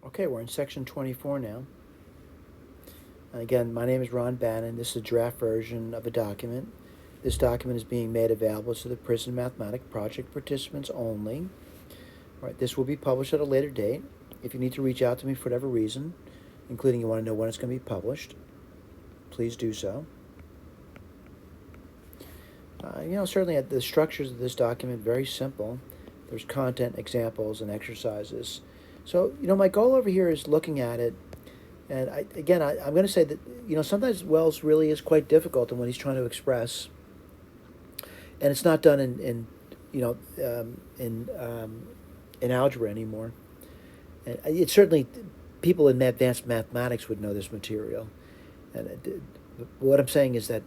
Okay, we're in section 24 now. And again, my name is Ron Bannon. This is a draft version of a document. This document is being made available to the Prison Mathematics Project participants only. All right, this will be published at a later date. If you need to reach out to me for whatever reason, including you want to know when it's going to be published, please do so. Certainly the structures of this document very simple. There's content, examples, and exercises. So, my goal over here is looking at it. And I'm going to say that, sometimes Wells really is quite difficult in what he's trying to express. And it's not done in algebra anymore. And it's certainly, people in advanced mathematics would know this material. And what I'm saying is that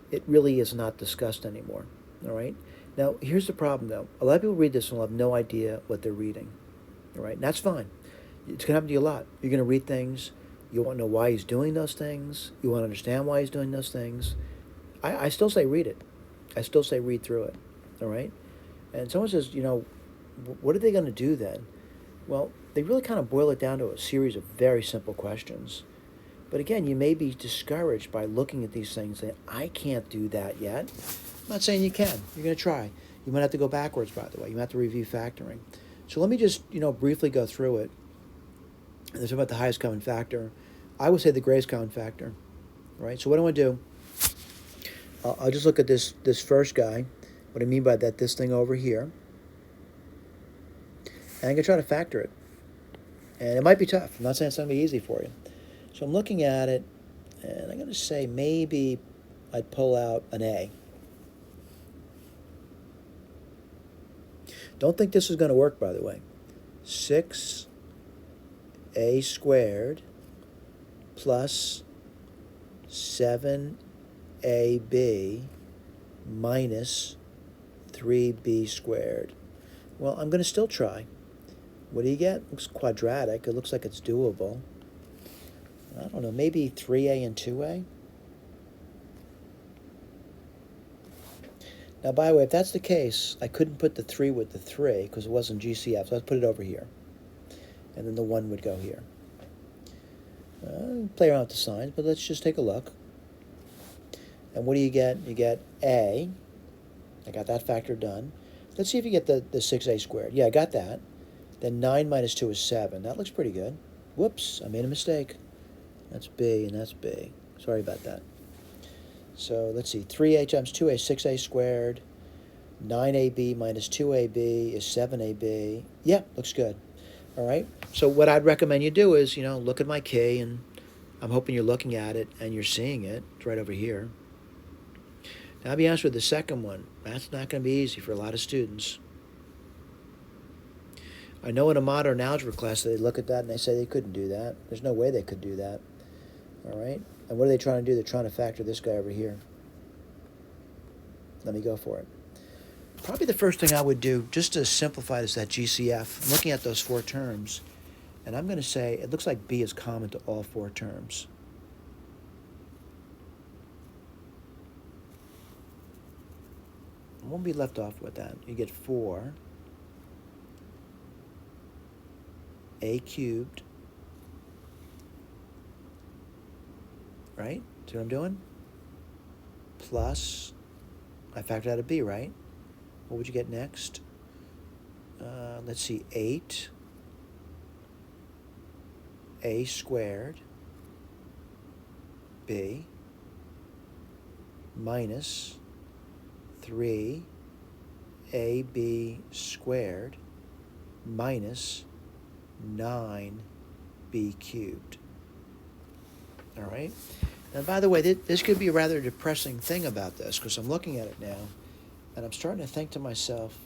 it really is not discussed anymore. All right? Now, here's the problem, though. A lot of people read this and will have no idea what they're reading. All right? And that's fine. It's going to happen to you a lot. You're going to read things. You want to know why he's doing those things. You want to understand why he's doing those things. I still say read it. I still say read through it. All right? And someone says, what are they going to do then? Well, they really kind of boil it down to a series of very simple questions. But again, you may be discouraged by looking at these things and saying, I can't do that yet. I'm not saying you can. You're going to try. You might have to go backwards, by the way. You might have to review factoring. So let me just, briefly go through it. And there's about the highest common factor. I would say the greatest common factor, right? So what do I do? I'll just look at this first guy. What I mean by that, this thing over here. And I'm going to try to factor it. And it might be tough. I'm not saying it's going to be easy for you. So I'm looking at it, and I'm going to say maybe I'd pull out an A. Don't think this is going to work, by the way. 6A squared plus 7AB minus 3B squared. Well, I'm going to still try. What do you get? Looks quadratic. It looks like it's doable. I don't know, maybe 3A and 2A? Now, by the way, if that's the case, I couldn't put the 3 with the 3 because it wasn't GCF, so let's put it over here. And then the 1 would go here. Play around with the signs, but let's just take a look. And what do you get? You get A. I got that factor done. Let's see if you get the 6A squared. Yeah, I got that. Then 9 minus 2 is 7. That looks pretty good. Whoops, I made a mistake. That's B, and that's B. Sorry about that. So let's see. 3A times 2A is 6A squared. 9AB minus 2AB is 7AB. Yeah, looks good. All right. So what I'd recommend you do is, look at my key, and I'm hoping you're looking at it and you're seeing it. It's right over here. Now, I'll be honest with the second one. That's not going to be easy for a lot of students. I know in a modern algebra class they look at that and they say they couldn't do that. There's no way they could do that. All right? And what are they trying to do? They're trying to factor this guy over here. Let me go for it. Probably the first thing I would do, just to simplify this, that GCF, I'm looking at those 4 terms, and I'm going to say it looks like B is common to all 4 terms. I won't be left off with that. You get 4A cubed, right? See what I'm doing? Plus, I factored out a B, right? What would you get next? Let's see, 8A squared B minus 3AB squared minus 9B cubed. All right? And by the way, this could be a rather depressing thing about this, because I'm looking at it now, and I'm starting to think to myself,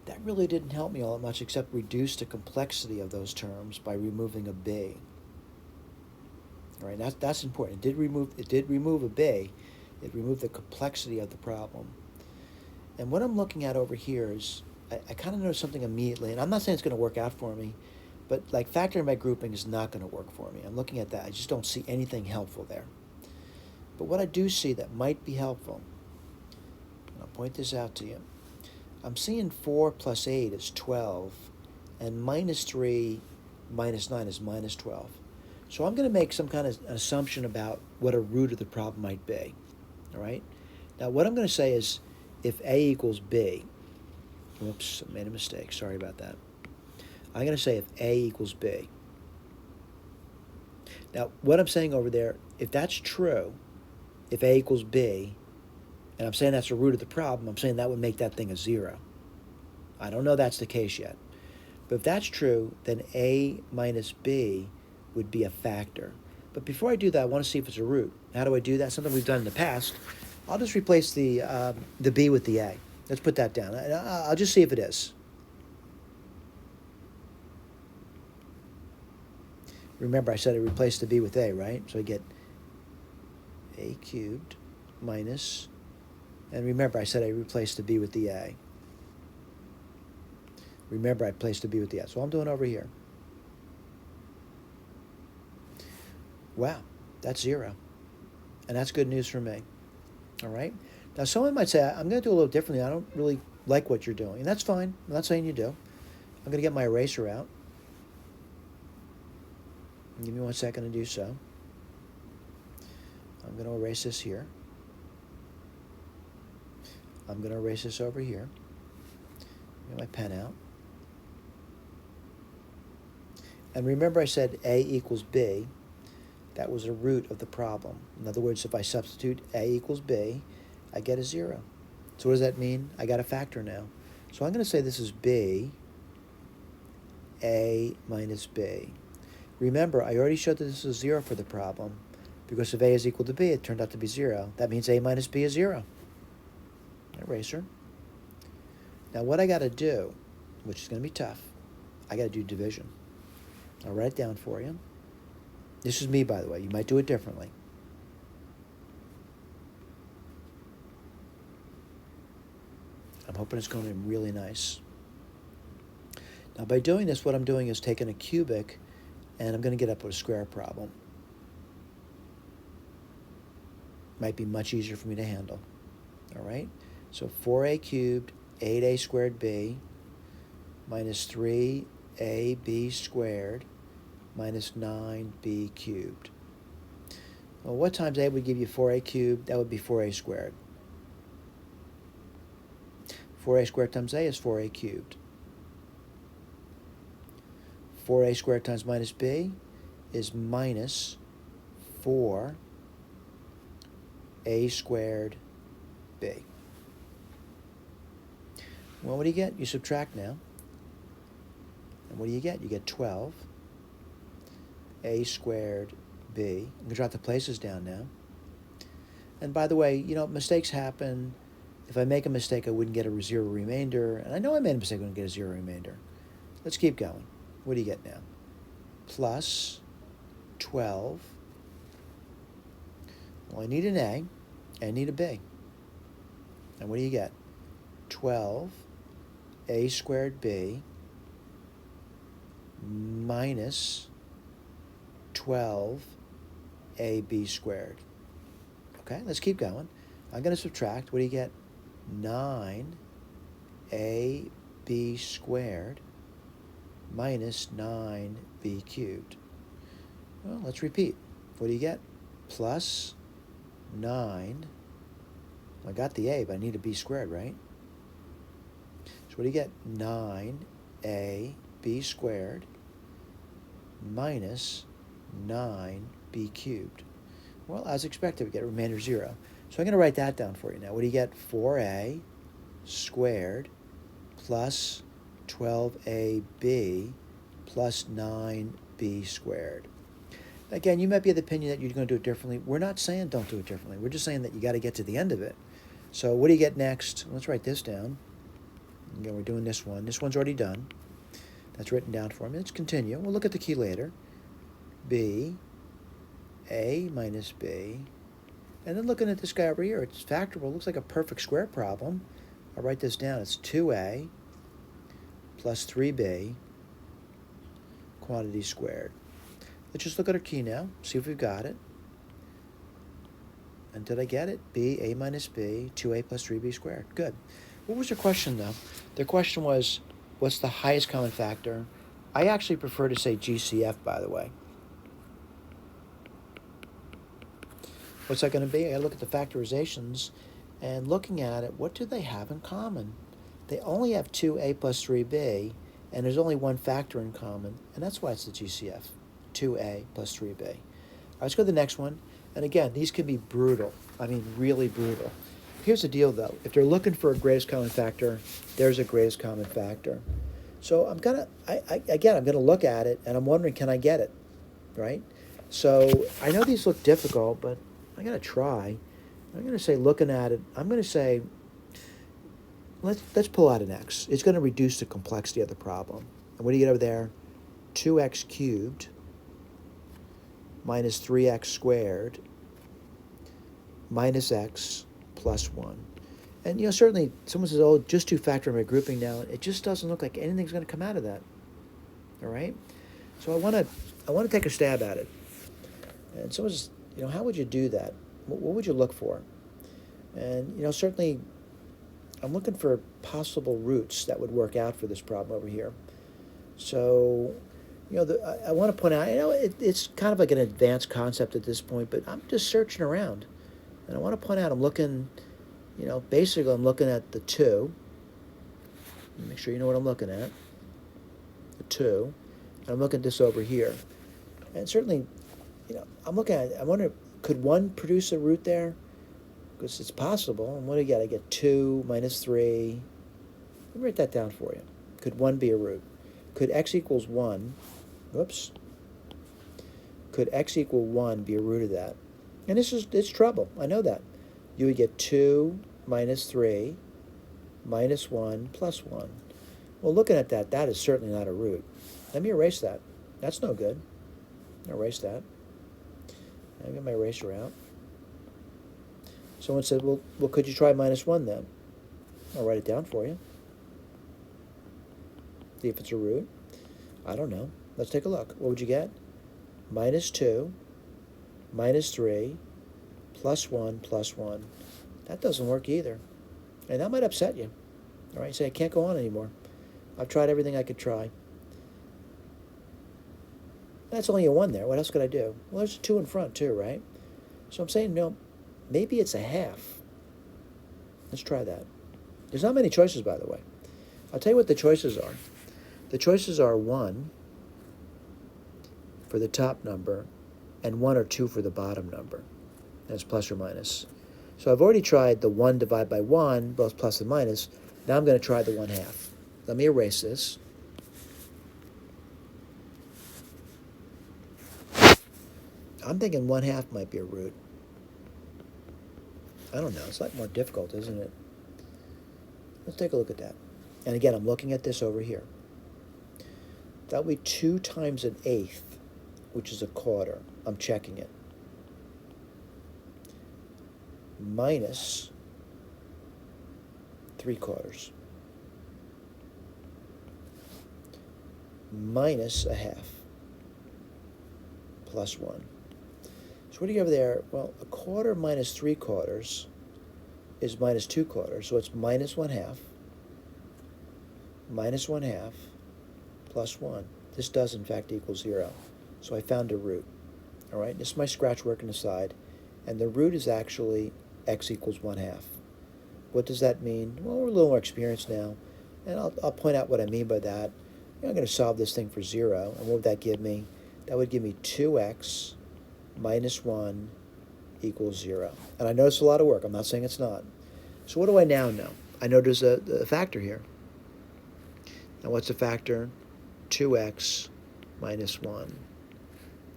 that really didn't help me all that much except reduce the complexity of those terms by removing a B. All right, that's important. It did remove a B. It removed the complexity of the problem. And what I'm looking at over here is, I kind of noticed something immediately, and I'm not saying it's going to work out for me, but like factoring by grouping is not going to work for me. I'm looking at that. I just don't see anything helpful there. But what I do see that might be helpful, and I'll point this out to you, I'm seeing 4 plus 8 is 12, and minus 3 minus 9 is minus 12. So I'm going to make some kind of assumption about what a root of the problem might be. All right? Now, what I'm going to say is if A equals B, whoops, I made a mistake. Sorry about that. I'm going to say if A equals B. Now, what I'm saying over there, if that's true, if A equals B, and I'm saying that's the root of the problem, I'm saying that would make that thing a 0. I don't know that's the case yet. But if that's true, then A minus B would be a factor. But before I do that, I want to see if it's a root. How do I do that? Something we've done in the past. I'll just replace the B with the A. Let's put that down. I'll just see if it is. Remember, I said I replaced the B with A, right? So I get A cubed minus, and remember, I said I replaced the B with the A. Remember, I placed the B with the A. That's what I'm doing over here. Wow, that's 0. And that's good news for me. All right? Now, someone might say, I'm going to do a little differently. I don't really like what you're doing. And that's fine. I'm not saying you do. I'm going to get my eraser out. Give me 1 second to do so. I'm going to erase this here. I'm going to erase this over here. Get my pen out. And remember I said A equals B. That was a root of the problem. In other words, if I substitute A equals B, I get a 0. So what does that mean? I got a factor now. So I'm going to say this is B, A minus B. Remember, I already showed that this is 0 for the problem, because if A is equal to B, it turned out to be 0. That means A minus B is 0. Eraser. Now what I got to do, which is going to be tough, I got to do division. I'll write it down for you. This is me, by the way. You might do it differently. I'm hoping it's going to be really nice. Now, by doing this, what I'm doing is taking a cubic, and I'm going to get up with a square problem. Might be much easier for me to handle. All right? So 4a cubed, 8a squared b, minus 3ab squared, minus 9b cubed. Well, what times a would give you 4a cubed? That would be 4a squared. 4a squared times a is 4a cubed. 4a squared times minus b is minus 4a squared b. Well, what do you get? You subtract now. And what do you get? You get 12 a squared b. I'm going to drop the places down now. And by the way, mistakes happen. If I make a mistake, I wouldn't get a 0 remainder. And I know I made a mistake, I wouldn't get a 0 remainder. Let's keep going. What do you get now? Plus 12. Well, I need an A, and I need a B. And what do you get? 12 a squared b minus 12 ab squared. Okay, let's keep going. I'm going to subtract. What do you get? 9ab squared minus 9b cubed. Well, let's repeat. What do you get? Plus 9. I got the a, but I need a b squared, right? So what do you get? 9ab squared minus 9b cubed. Well, as expected, we get a remainder 0. So I'm going to write that down for you now. What do you get? 4a squared plus 12ab plus 9b squared. Again, you might be of the opinion that you're going to do it differently. We're not saying don't do it differently. We're just saying that you got to get to the end of it. So what do you get next? Let's write this down. Again, we're doing this one. This one's already done. That's written down for me. Let's continue. We'll look at the key later. B, A minus B. And then looking at this guy over here, it's factorable. It looks like a perfect square problem. I'll write this down. It's 2A plus 3B quantity squared. Let's just look at our key now, see if we've got it. And did I get it? B, A minus B, 2A plus 3B squared. Good. What was their question, though? Their question was, what's the highest common factor? I actually prefer to say GCF, by the way. What's that going to be? I look at the factorizations, and looking at it, what do they have in common? They only have 2a plus 3b, and there's only one factor in common, and that's why it's the GCF, 2a plus 3b. All right, let's go to the next one. And again, these can be brutal. I mean, really brutal. Here's the deal, though. If they're looking for a greatest common factor, there's a greatest common factor. So I'm gonna look at it, and I'm wondering, can I get it, right? So I know these look difficult, but I'm gonna try. I'm gonna say, looking at it, I'm gonna say, let's pull out an x. It's gonna reduce the complexity of the problem. And what do you get over there? 2x cubed minus 3x squared minus x plus 1. And, certainly someone says, oh, just do factor my grouping now. It just doesn't look like anything's going to come out of that. All right? So I want to take a stab at it. And someone says, how would you do that? What would you look for? And, certainly I'm looking for possible roots that would work out for this problem over here. So, I want to point out, it's kind of like an advanced concept at this point, but I'm just searching around. And I want to point out, I'm looking, basically I'm looking at the 2. Make sure you know what I'm looking at. The 2. And I'm looking at this over here. And certainly, I'm looking at it. I wonder, could 1 produce a root there? Because it's possible. And what do you get? I get 2 minus 3. Let me write that down for you. Could 1 be a root? Could x equals 1, whoops. Could x equal 1 be a root of that? And it's trouble. I know that. You would get 2 minus 3 minus 1 plus 1. Well, looking at that, that is certainly not a root. Let me erase that. That's no good. Erase that. I'll get my eraser out. Someone said, well, could you try minus 1 then? I'll write it down for you. See if it's a root. I don't know. Let's take a look. What would you get? Minus 2 minus 3 plus 1 plus 1. That doesn't work either. And that might upset you. All right, say, I can't go on anymore. I've tried everything I could try. That's only a 1 there. What else could I do? Well, there's a 2 in front too, right? So I'm saying, maybe it's a half. Let's try that. There's not many choices, by the way. I'll tell you what the choices are. The choices are 1 for the top number and 1 or 2 for the bottom number. That's plus or minus. So I've already tried the 1 divided by 1, both plus and minus. Now I'm going to try the 1/2. Let me erase this. I'm thinking 1/2 might be a root. I don't know. It's like more difficult, isn't it? Let's take a look at that. And again, I'm looking at this over here. That would be 2 times an eighth, which is a quarter. I'm checking it. Minus 3/4. Minus a half. Plus 1. So what do you have there? Well, a quarter minus 3/4 is minus 2/4. So it's minus 1/2. Minus 1/2 plus 1. This does, in fact, equal 0. So I found a root. All right, this is my scratch working aside. And the root is actually x equals 1/2. What does that mean? Well, we're a little more experienced now. And I'll point out what I mean by that. I'm going to solve this thing for 0. And what would that give me? That would give me 2x minus 1 equals 0. And I know it's a lot of work. I'm not saying it's not. So what do I now know? I know there's a factor here. Now what's the factor? 2x minus 1.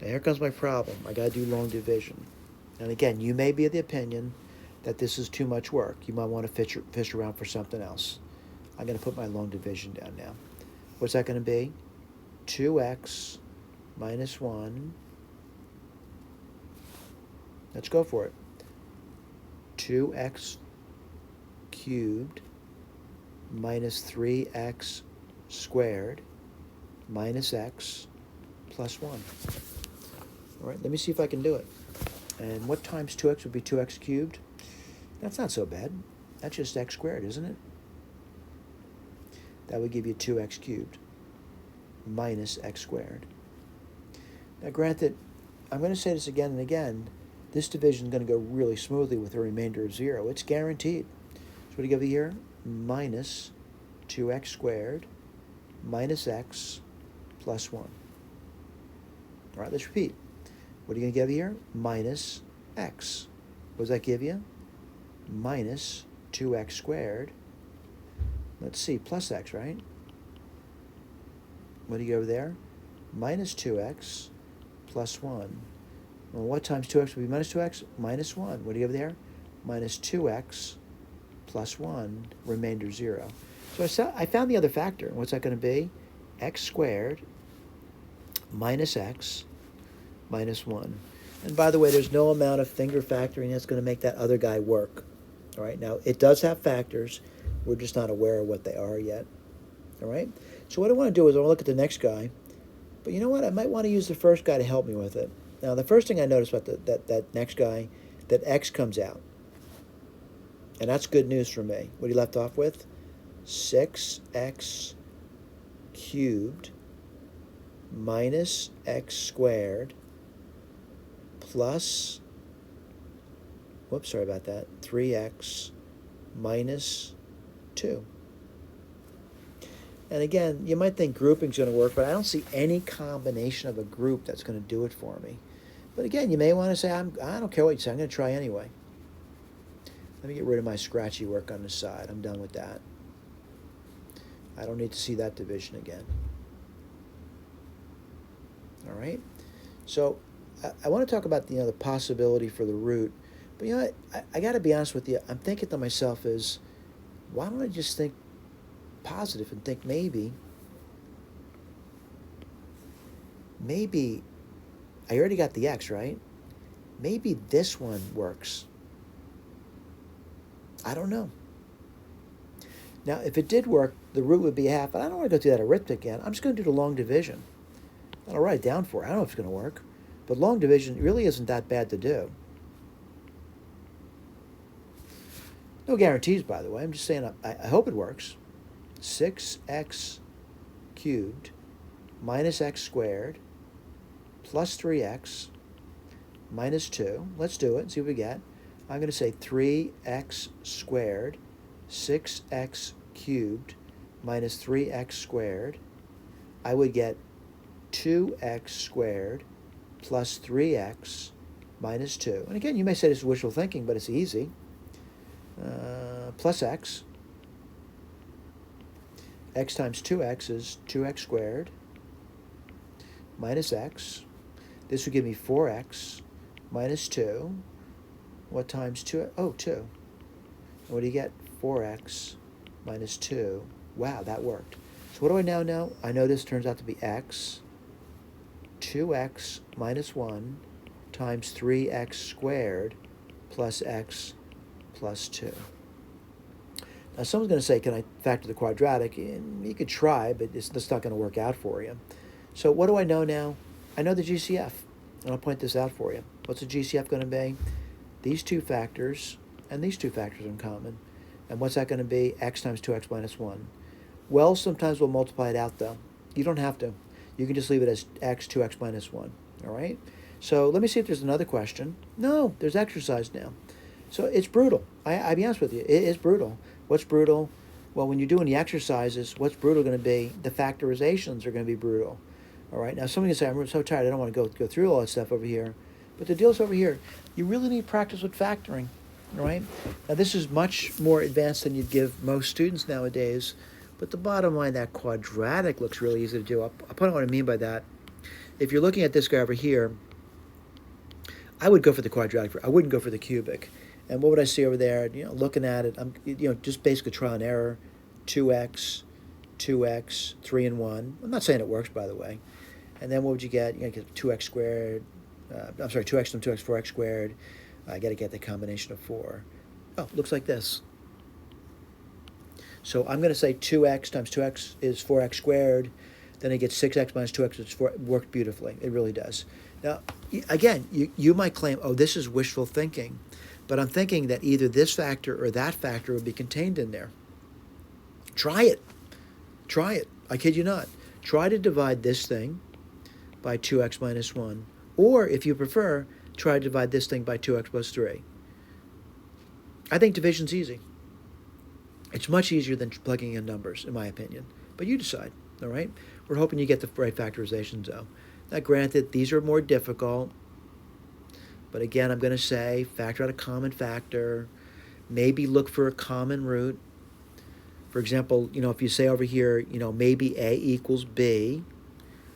Now here comes my problem. I got to do long division. And again, you may be of the opinion that this is too much work. You might want to fish around for something else. I'm going to put my long division down now. What's that going to be? 2x minus 1. Let's go for it. 2x cubed minus 3x squared minus x plus 1. All right, let me see if I can do it. And what times 2x would be 2x cubed? That's not so bad. That's just x squared, isn't it? That would give you 2x cubed minus x squared. Now granted, I'm going to say this again and again, this division is going to go really smoothly with a remainder of 0. It's guaranteed. So what do you give here? Minus 2x squared minus x plus 1. All right, let's repeat. What are you going to give here? Minus x. What does that give you? Minus 2x squared. Let's see, plus x, right? What do you go over there? Minus 2x plus 1. Well, what times 2x would be minus 2x? Minus 1. What do you have there? Minus 2x plus 1, remainder 0. So I found the other factor. What's that going to be? X squared minus x minus 1. And by the way, there's no amount of finger factoring that's going to make that other guy work. All right, now it does have factors. We're just not aware of what they are yet. All right, so what I want to do is I want to look at the next guy. But you know what? I might want to use the first guy to help me with it. Now, the first thing I noticed about that next guy, that x comes out. And that's good news for me. What he left off with? 6x cubed minus x squared plus, whoops, sorry about that, 3x minus 2. And again, you might think grouping's going to work, but I don't see any combination of a group that's going to do it for me. But again, you may want to say, I don't care what you say, I'm going to try anyway. Let me get rid of my scratchy work on the side. I'm done with that. I don't need to see that division again. All right? So I want to talk about the possibility for the root. But you know what? I got to be honest with you. I'm thinking to myself is, why don't I just think positive and think maybe I already got the x, right? Maybe this one works. I don't know. Now, if it did work, the root would be half, but I don't want to go through that arithmetic again. I'm just going to do the long division. I'll write it down for it. I don't know if it's going to work, but long division really isn't that bad to do. No guarantees, by the way. I'm just saying I hope it works. 6x cubed minus x squared plus 3x minus 2. Let's do it and see what we get. I'm going to say 3x squared, 6x cubed minus 3x squared. I would get 2x squared plus 3x minus 2. And again, you may say this is wishful thinking, but it's easy. Plus x. X times 2x is 2x squared minus x. This would give me 4x minus 2. What times 2? Oh, 2. And what do you get? 4x minus 2. Wow, that worked. So what do I now know? I know this turns out to be x. 2x minus 1 times 3x squared plus x plus 2. Now, someone's going to say, can I factor the quadratic? And you could try, but it's not going to work out for you. So what do I know now? I know the GCF, and I'll point this out for you. What's the GCF going to be? These two factors and these two factors are in common. And what's that going to be? X times 2x minus 1. Well, sometimes we'll multiply it out, though. You don't have to. You can just leave it as x, 2x minus 1. All right? So let me see if there's another question. No, there's exercise now. So it's brutal. I'll be honest with you. It is brutal. What's brutal? Well, when you're doing the exercises, what's brutal going to be? The factorizations are going to be brutal. All right? Now, somebody can say, I'm so tired, I don't want to go through all that stuff over here. But the deal's over here. You really need practice with factoring. All right? Now, this is much more advanced than you'd give most students nowadays. But the bottom line, that quadratic looks really easy to do. I'll put out what I mean by that. If you're looking at this guy over here, I would go for the quadratic. I wouldn't go for the cubic. And what would I see over there? Looking at it, I'm just basically trial and error. 2x, 3 and 1. I'm not saying it works, by the way. And then what would you get? You're going to get 2x squared. 2x times 2x, 4x squared. I got to get the combination of 4. Oh, looks like this. So I'm going to say 2x times 2x is 4x squared. Then I get 6x minus 2x is 4. It worked beautifully. It really does. Now, again, you might claim, oh, this is wishful thinking. But I'm thinking that either this factor or that factor would be contained in there. Try it. Try it. I kid you not. Try to divide this thing by 2x minus 1. Or, if you prefer, try to divide this thing by 2x plus 3. I think division's easy. It's much easier than plugging in numbers, in my opinion. But you decide, all right? We're hoping you get the right factorizations, though. Now, granted, these are more difficult. But again, I'm going to say factor out a common factor. Maybe look for a common root. For example, if you say over here, maybe a equals b.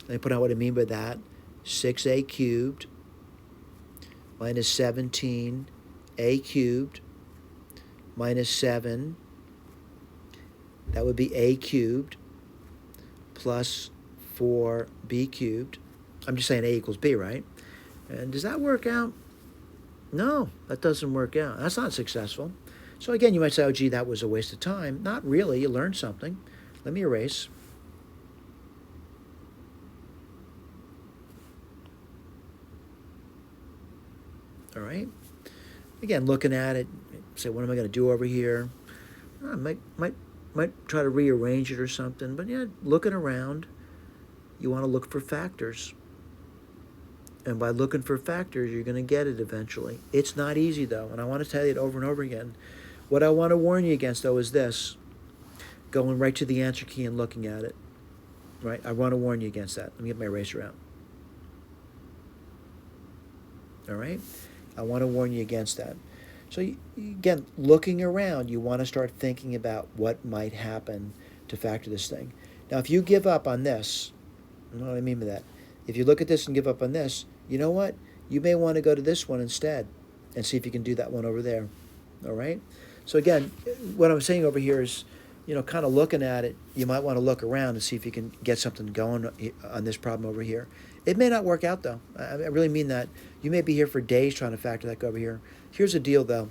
Let me put out what I mean by that. 6a cubed minus 17a cubed minus 7. That would be a cubed plus 4b cubed. I'm just saying a equals b, right? And does that work out? No, that doesn't work out. That's not successful. So again, you might say, oh, gee, that was a waste of time. Not really. You learned something. Let me erase. All right. Again, looking at it, say, what am I going to do over here? I might try to rearrange it or something. But yeah, looking around, you want to look for factors. And by looking for factors, you're going to get it eventually. It's not easy, though, and I want to tell you it over and over again. What I want to warn you against, though, is this. Going right to the answer key and looking at it. Right? I want to warn you against that. Let me get my eraser out. All right? I want to warn you against that. So, again, looking around, you want to start thinking about what might happen to factor this thing. Now, if you give up on this, you know what I mean by that? If you look at this and give up on this, you know what? You may want to go to this one instead and see if you can do that one over there. All right? So again, what I'm saying over here is, kind of looking at it, you might want to look around and see if you can get something going on this problem over here. It may not work out, though. I really mean that. You may be here for days trying to factor that over here. Here's the deal, though.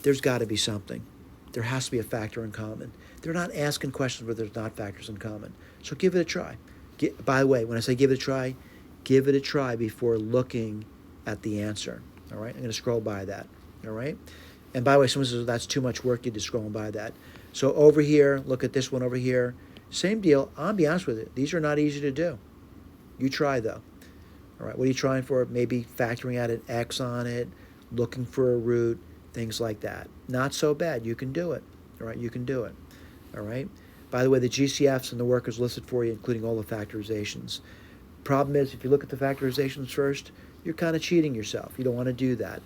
There's got to be something. There has to be a factor in common. They're not asking questions where there's not factors in common. So give it a try. By the way, when I say give it a try before looking at the answer. All right? I'm going to scroll by that. All right? And by the way, someone says that's too much work. You just scroll by that. So over here, look at this one over here. Same deal. I'll be honest with you. These are not easy to do. You try, though. All right? What are you trying for? Maybe factoring out an x on it, looking for a root, things like that. Not so bad. You can do it. All right? You can do it. All right? By the way, the GCFs and the work is listed for you, including all the factorizations. Problem is, if you look at the factorizations first, you're kind of cheating yourself. You don't want to do that.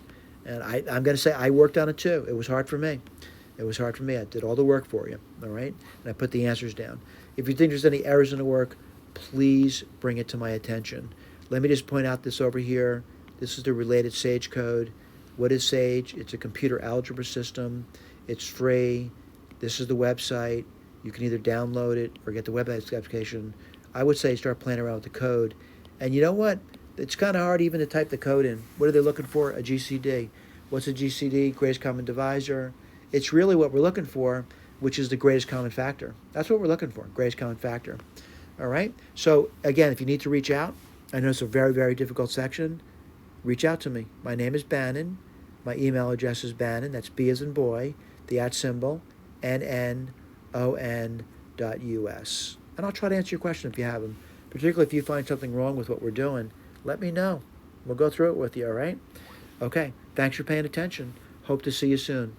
And I'm going to say I worked on it too. It was hard for me. It was hard for me. I did all the work for you, all right? And I put the answers down. If you think there's any errors in the work, please bring it to my attention. Let me just point out this over here. This is the related SAGE code. What is SAGE? It's a computer algebra system. It's free. This is the website. You can either download it or get the web application. I would say start playing around with the code. And you know what? It's kind of hard even to type the code in. What are they looking for? A GCD. What's a GCD? Greatest common divisor. It's really what we're looking for, which is the greatest common factor. That's what we're looking for, greatest common factor. All right? So, again, if you need to reach out, I know it's a very, very difficult section, reach out to me. My name is Bannon. My email address is Bannon. That's B as in boy, the @ symbol, NNON.US. And I'll try to answer your question if you have them. Particularly if you find something wrong with what we're doing, let me know. We'll go through it with you, all right? Okay, thanks for paying attention. Hope to see you soon.